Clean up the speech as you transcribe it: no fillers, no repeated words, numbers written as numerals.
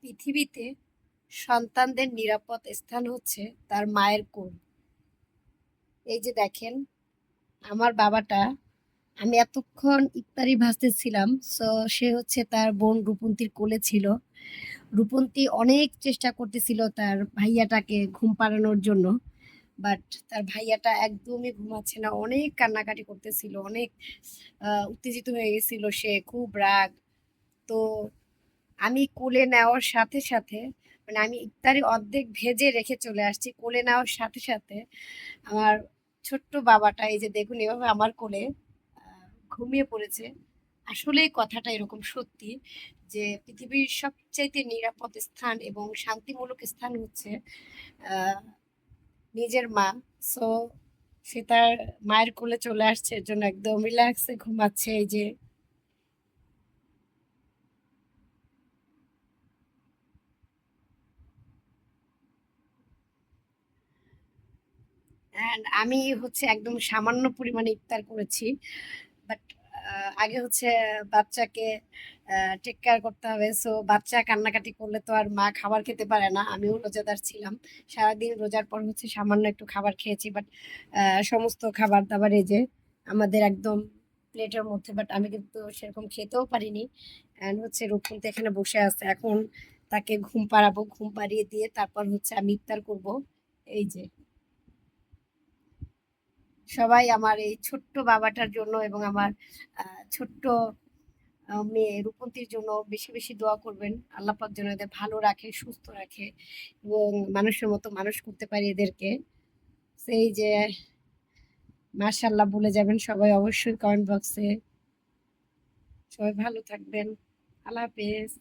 পৃথিবীতে সন্তানদের নিরাপদ স্থান হচ্ছে তার মায়ের কোল। এই যে দেখেন, আমার বাবাটা, আমি এতক্ষণ ইফতারি ভাজতেছিলাম। সো সে হচ্ছে তার বোন রূপন্তীর কোলে ছিল। রূপন্তী অনেক চেষ্টা করতেছিল তার ভাইয়াটাকে ঘুম পাড়ানোর জন্য, বাট তার ভাইয়াটা একদমই ঘুমাচ্ছে না, অনেক কান্নাকাটি করতেছিল, অনেক উত্তেজিত হয়ে গেছিল, সে খুব রাগ। তো আমি কোলে নেওয়ার সাথে সাথে, মানে আমি ইফতারি অর্ধেক ভেজে রেখে চলে আসছি, কোলে নেওয়ার সাথে সাথে আমার ছোট্ট বাবাটা এই যে দেখুন এভাবে আমার কোলে ঘুমিয়ে পড়েছে। আসলে এই কথাটা এরকম সত্যি যে পৃথিবীর সবচাইতে নিরাপদ স্থান এবং শান্তিমূলক স্থান হচ্ছে আহ নিজের মা। সো সে তার মায়ের কোলে চলে আসছে, এর জন্য একদম রিল্যাক্সে ঘুমাচ্ছে। এই যে অ্যান্ড আমি হচ্ছে একদম সামান্য পরিমাণে ইফতার করেছি। বাট আগে হচ্ছে বাচ্চাকে টেক কেয়ার করতে হবে। সো বাচ্চা কান্নাকাটি করলে তো আর মা খাবার খেতে পারে না। আমিও রোজাদার ছিলাম, সারাদিন রোজার পর হচ্ছে সামান্য একটু খাবার খেয়েছি। বাট সমস্ত খাবার দাবার এই যে আমাদের একদম প্লেটের মধ্যে, বাট আমি কিন্তু সেরকম খেতেও পারিনি। অ্যান্ড হচ্ছে রূপন্তি এখানে বসে আছে, এখন তাকে ঘুম পাড়াবো, ঘুম পাড়িয়ে দিয়ে তারপর হচ্ছে আমি ইফতার করব। এই যে সবাই আমার এই ছোট্ট বাবাটার জন্য এবং আমার ছোট্ট মেয়ে রূপন্তীর জন্য বেশি বেশি দোয়া করবেন। আল্লাহ পাক যেন এদের ভালো রাখে, সুস্থ রাখে এবং মানুষের মতো মানুষ করতে পারি এদেরকে। সেই যে মাশাআল্লাহ বলে যাবেন সবাই অবশ্যই কমেন্ট বক্সে। সবাই ভালো থাকবেন। আল্লাহ হাফেজ।